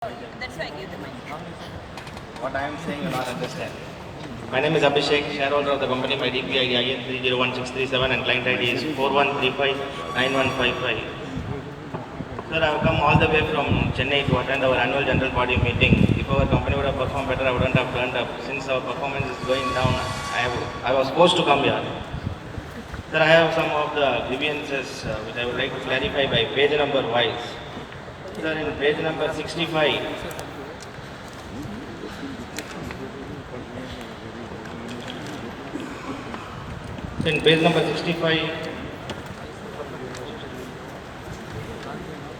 That's why I gave the mic. What I am saying you not understand. My name is Abhishek, shareholder of the company. My DP ID IN 301637 and client ID is 41359155. Sir, I have come all the way from Chennai to attend our annual general body meeting. If our company would have performed better, I wouldn't have turned up. Since our performance is going down, I was forced to come here. Sir, I have some of the grievances which I would like to clarify by page number wise. Sir, in page number 65, in page number 65,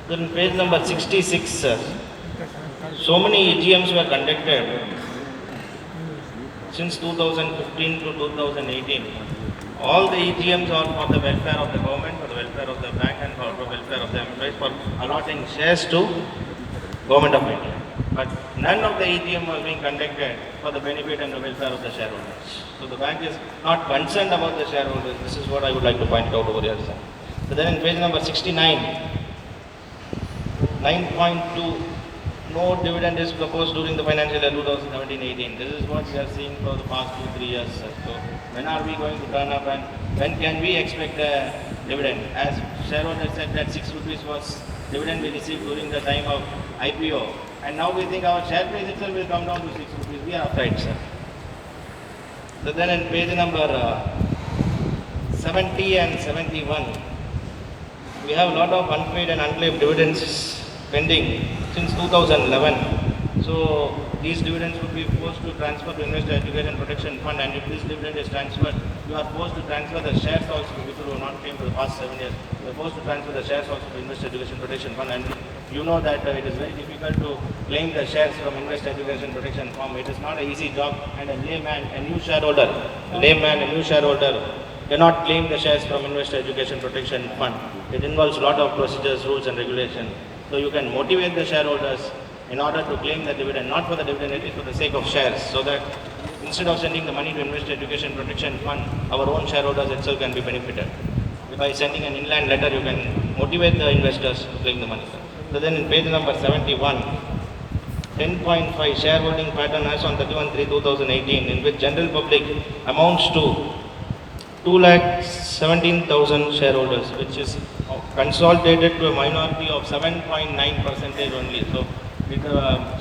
then page number 66, sir, so many EGMs were conducted since 2015 to 2018. All the EGMs are for the welfare of the government, for the welfare of the bank and for the welfare of the employees, for allotting shares to government of India. But none of the EGM was being conducted for the benefit and the welfare of the shareholders. So the bank is not concerned about the shareholders. This is what I would like to point out over here, sir. So then in page number 69, 9.2, no dividend is proposed during the financial year 2017-18. This is what we are seeing for the past 2-3 years, sir. So when are we going to turn up and when can we expect a dividend? As shareholders said that 6 rupees was dividend we received during the time of IPO, and now we think our share price itself will come down to 6 rupees. We are afraid, sir. So then in page number 70 and 71, we have a lot of unpaid and unclaimed dividends pending since 2011. So these dividends would be forced to transfer to Investor Education Protection Fund, and if this dividend is transferred, you are forced to transfer the shares also to people who have not claimed for the past 7 years. You are forced to transfer the shares also to Investor Education Protection Fund, and you know that it is very difficult to claim the shares from Investor Education Protection Fund. It is not an easy job, and a layman, a new shareholder, cannot claim the shares from Investor Education Protection Fund. It involves a lot of procedures, rules and regulations. So you can motivate the shareholders in order to claim the dividend, not for the dividend, it is for the sake of shares, so that instead of sending the money to Investor Education Protection Fund, our own shareholders itself can be benefited. By sending an inland letter, you can motivate the investors to claim the money. So then in page number 71, 10.5 shareholding pattern as on 31/3/2018, in which general public amounts to 2,17,000 shareholders, which is consolidated to a minority of 7.9% only. So with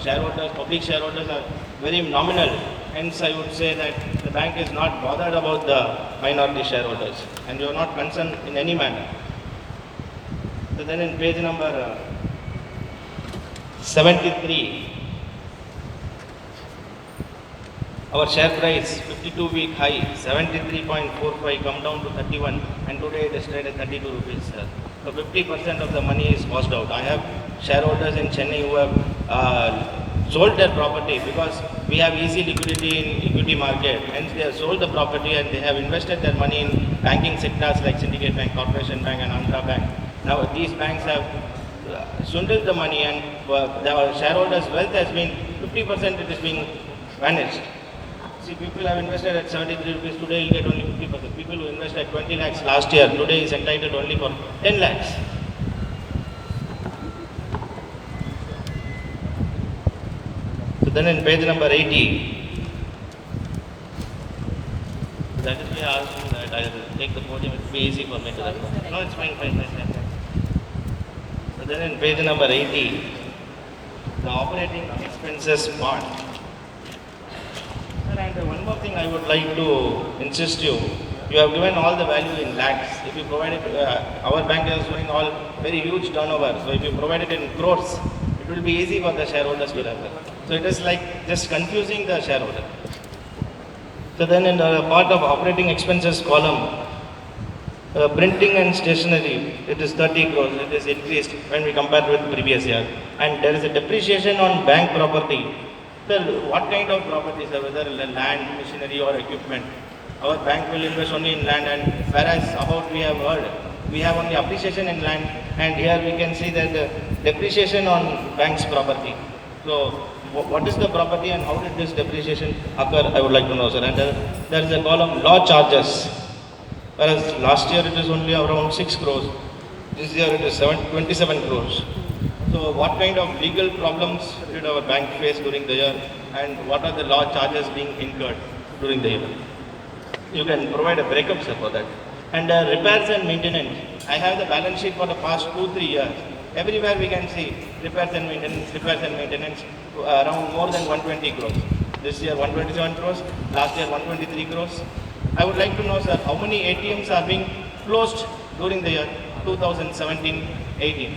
shareholders, public shareholders are very nominal. Hence, I would say that the bank is not bothered about the minority shareholders, and you are not concerned in any manner. So then in page number 73, our share price 52-week high 73.45 come down to 31, and today it is traded 32 rupees. Sir. So 50% of the money is washed out. I have shareholders in Chennai who have sold their property because we have easy liquidity in equity market. Hence they have sold the property and they have invested their money in banking sectors like Syndicate Bank, Corporation Bank and Andhra Bank. Now these banks have swindled the money, and the shareholders' wealth has been 50%, it is being vanished. See, people have invested at 73 rupees, today will get only 50%. People who invested at 20 lakhs last year, today is entitled only for 10 lakhs. So then in page number 80, that is why I asked you that I will take the podium, it will be easy for me to record. No, it's fine. So then in page number 80, the operating expenses part. And one more thing I would like to insist you have given all the value in lakhs. If you provide it, our bank is doing all very huge turnover. So if you provide it in crores, it will be easy for the shareholders to refer. So it is like just confusing the shareholder. So then in the part of operating expenses column, printing and stationery, it is 30 crores. It is increased when we compare with previous year. And there is a depreciation on bank property. So what kind of properties, whether land, machinery or equipment? Our bank will invest only in land, and whereas about we have heard, we have only appreciation in land, and here we can see that the depreciation on bank's property. So what is the property and how did this depreciation occur? I would like to know, sir. And there is a column law charges, whereas last year it is only around 6 crores. This year it is 27 crores. So what kind of legal problems did our bank face during the year, and what are the law charges being incurred during the year? You can provide a breakup, sir, for that. And repairs and maintenance. I have the balance sheet for the past 2-3 years. Everywhere we can see repairs and maintenance around more than 120 crores. This year 127 crores, last year 123 crores. I would like to know, sir, how many ATMs are being closed during the year 2017-18?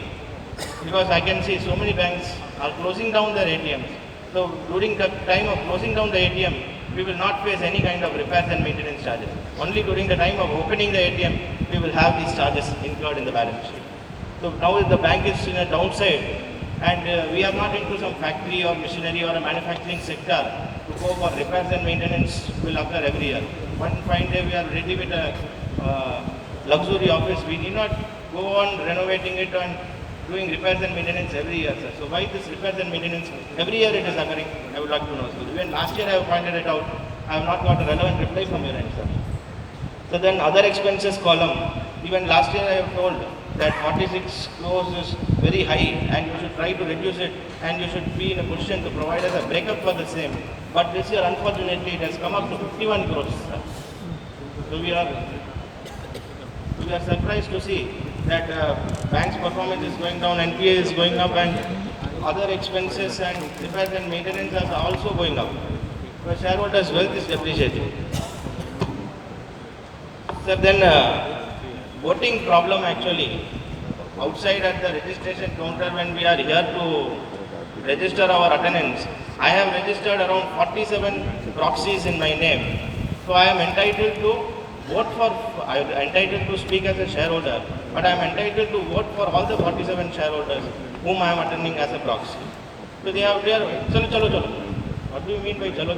Because I can see so many banks are closing down their ATMs. So during the time of closing down the ATM, we will not face any kind of repairs and maintenance charges. Only during the time of opening the ATM, we will have these charges incurred in the balance sheet. So now the bank is in a downside, and we are not into some factory or machinery or a manufacturing sector to go for repairs and maintenance will occur every year. One fine day we are ready with a luxury office. We need not go on renovating it and doing repairs and maintenance every year, sir. So why this repairs and maintenance every year it is occurring? I would like to know. So even last year I have pointed it out. I have not got a relevant reply from your end, sir. So then other expenses column. Even last year I have told that 46 crores is very high and you should try to reduce it and you should be in a position to provide us a breakup for the same. But this year unfortunately it has come up to 51 crores, sir. So we are surprised to see that bank's performance is going down, NPA is going up, and other expenses and repairs and maintenance are also going up. The shareholders' wealth is depreciating. Sir, then voting problem actually, outside at the registration counter when we are here to register our attendance, I have registered around 47 proxies in my name. So I am entitled to vote for, I am entitled to speak as a shareholder, but I am entitled to vote for all the 47 shareholders whom I am attending as a proxy. So they are, chalo. What do you mean by chalo?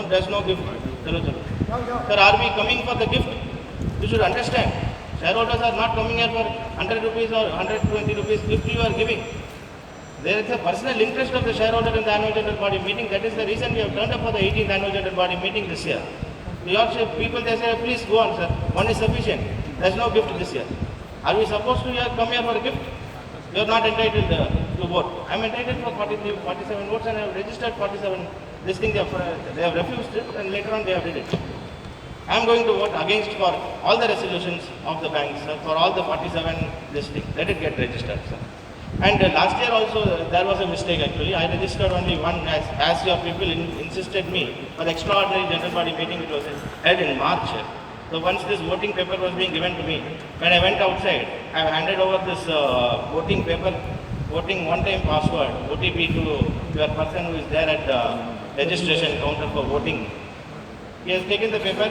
There's no gift. Chalo. Sir, are we coming for the gift? You should understand. Shareholders are not coming here for 100 rupees or 120 rupees gift you are giving. There is a personal interest of the shareholder in the annual general body meeting. That is the reason we have turned up for the 18th annual general body meeting this year. Your people, they say, please go on, sir. One is sufficient. There is no gift this year. Are we supposed to come here for a gift? You are not entitled to vote. I am entitled for 47 votes and I have registered 47. This thing they have refused it and later on they have did it. I am going to vote against for all the resolutions of the banks, sir, for all the 47 this thing. Let it get registered, sir. And last year also there was a mistake actually. I registered only one as your people insisted me for the extraordinary general body meeting. It was held in March. So once this voting paper was being given to me, when I went outside, I handed over this voting paper, voting one-time password, OTP to your person who is there at the registration counter for voting. He has taken the paper,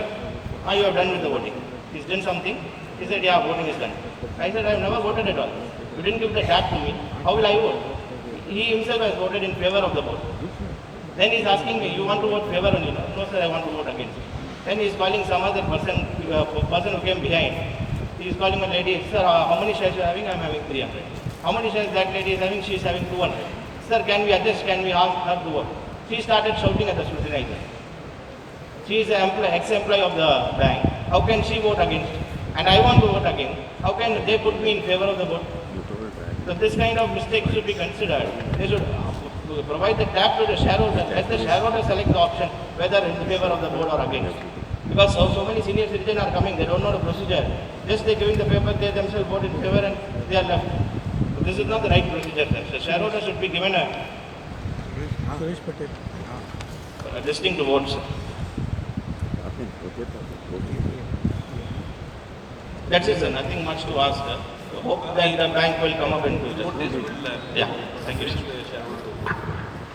you have done with the voting. He's done something. He said, yeah, voting is done. I said, I have never voted at all. You didn't give the tab to me. How will I vote? He himself has voted in favor of the vote. Then he's asking me, you want to vote favor only? No, sir, I want to vote against. Then he's calling some other person who came behind. He's calling a lady, sir, how many shares you are having? I'm having 300. How many shares that lady is having? She is having 200. Sir, can we adjust? Can we ask her to vote? She started shouting at the scrutinizer. She is an ex-employee of the bank. How can she vote against? And I want to vote against. How can they put me in favor of the vote? So this kind of mistake should be considered. They should provide the tab to the shareholder. Let the shareholder select the option whether in favor of the board or against. Because so many senior citizens are coming, they don't know the procedure. Just they giving the paper, they themselves vote in favor and they are left. So this is not the right procedure. The shareholder should be given a listing to votes. That's it, sir. Nothing much to ask. Hope that the bank will come up and do justice. Yeah. Thank you, sir.